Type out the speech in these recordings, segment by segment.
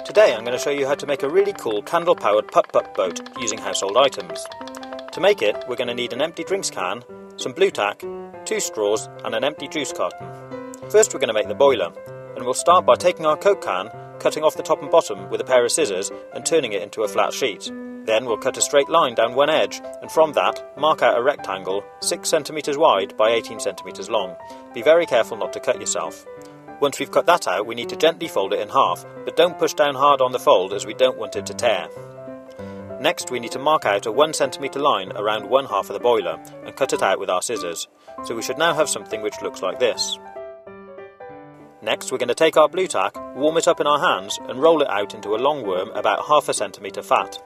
Today I'm going to show you how to make a really cool candle-powered putt-putt boat using household items. To make it, we're going to need an empty drinks can, some blue tack, 2 straws and an empty juice carton. First we're going to make the boiler, and we'll start by taking our Coke can, cutting off the top and bottom with a pair of scissors and turning it into a flat sheet. Then we'll cut a straight line down one edge, and from that mark out a rectangle 6 cm wide by 18 cm long. Be very careful not to cut yourself. Once we've cut that out, we need to gently fold it in half, but don't push down hard on the fold as we don't want it to tear. Next we need to mark out a 1 cm line around one half of the boiler and cut it out with our scissors. So we should now have something which looks like this. Next we're going to take our blue tack, warm it up in our hands and roll it out into a long worm about ½ cm fat.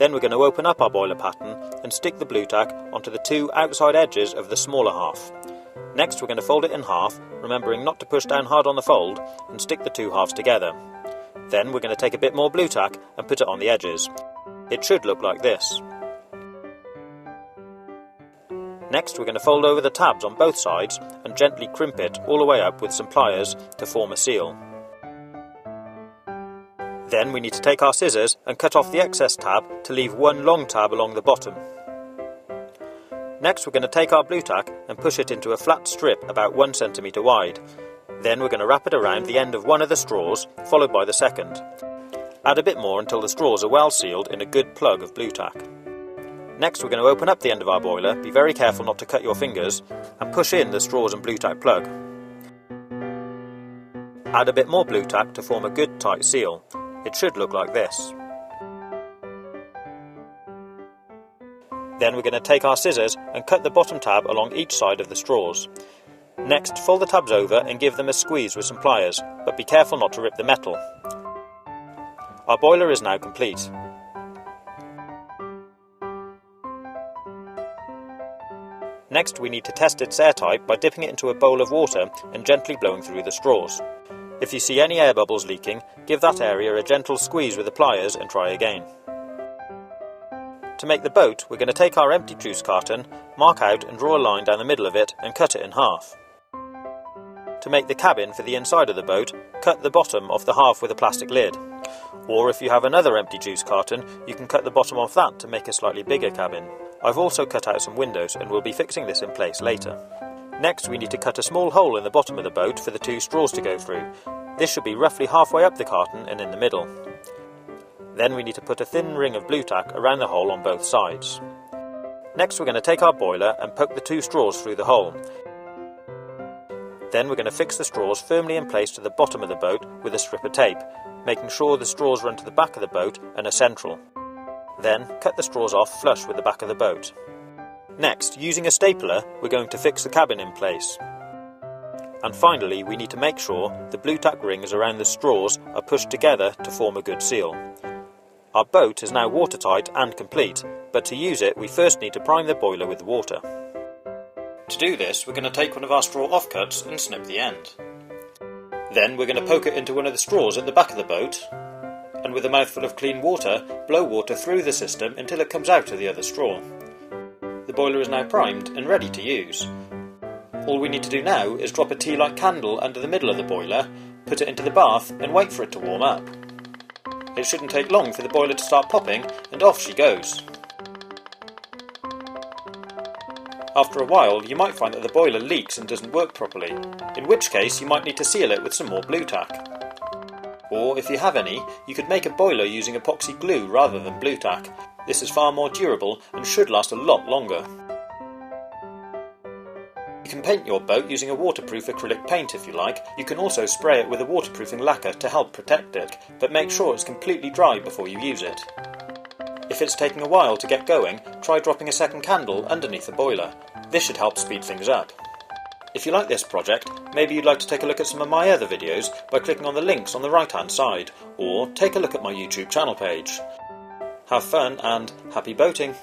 Then we're going to open up our boiler pattern and stick the blue tack onto the 2 outside edges of the smaller half. Next we're going to fold it in half, remembering not to push down hard on the fold, and stick the 2 halves together. Then we're going to take a bit more blue tack and put it on the edges. It should look like this. Next we're going to fold over the tabs on both sides and gently crimp it all the way up with some pliers to form a seal. Then we need to take our scissors and cut off the excess tab to leave one long tab along the bottom. Next we're going to take our blue tack and push it into a flat strip about 1 cm wide. Then we're going to wrap it around the end of one of the straws, followed by the second. Add a bit more until the straws are well sealed in a good plug of blue tack. Next we're going to open up the end of our boiler, be very careful not to cut your fingers, and push in the straws and blue tack plug. Add a bit more blue tack to form a good tight seal. It should look like this. Then we're going to take our scissors and cut the bottom tab along each side of the straws. Next, fold the tabs over and give them a squeeze with some pliers, but be careful not to rip the metal. Our boiler is now complete. Next, we need to test its airtight by dipping it into a bowl of water and gently blowing through the straws. If you see any air bubbles leaking, give that area a gentle squeeze with the pliers and try again. To make the boat, we're going to take our empty juice carton, mark out and draw a line down the middle of it and cut it in half. To make the cabin for the inside of the boat, cut the bottom off the half with a plastic lid. Or if you have another empty juice carton, you can cut the bottom off that to make a slightly bigger cabin. I've also cut out some windows and we'll be fixing this in place later. Next we need to cut a small hole in the bottom of the boat for the 2 straws to go through. This should be roughly halfway up the carton and in the middle. Then we need to put a thin ring of blue tack around the hole on both sides. Next we're going to take our boiler and poke the 2 straws through the hole. Then we're going to fix the straws firmly in place to the bottom of the boat with a strip of tape, making sure the straws run to the back of the boat and are central. Then cut the straws off flush with the back of the boat. Next, using a stapler, we're going to fix the cabin in place. And finally, we need to make sure the blue tack rings around the straws are pushed together to form a good seal. Our boat is now watertight and complete, but to use it we first need to prime the boiler with water. To do this, we're going to take one of our straw offcuts and snip the end. Then we're going to poke it into one of the straws at the back of the boat, and with a mouthful of clean water, blow water through the system until it comes out of the other straw. The boiler is now primed and ready to use. All we need to do now is drop a tea light candle under the middle of the boiler, put it into the bath and wait for it to warm up. It shouldn't take long for the boiler to start popping and off she goes. After a while you might find that the boiler leaks and doesn't work properly, in which case you might need to seal it with some more blue tack. Or if you have any, you could make a boiler using epoxy glue rather than blue tack. This is far more durable and should last a lot longer. You can paint your boat using a waterproof acrylic paint if you like. You can also spray it with a waterproofing lacquer to help protect it, but make sure it's completely dry before you use it. If it's taking a while to get going, try dropping a second candle underneath the boiler. This should help speed things up. If you like this project, maybe you'd like to take a look at some of my other videos by clicking on the links on the right hand side, or take a look at my YouTube channel page. Have fun and happy boating!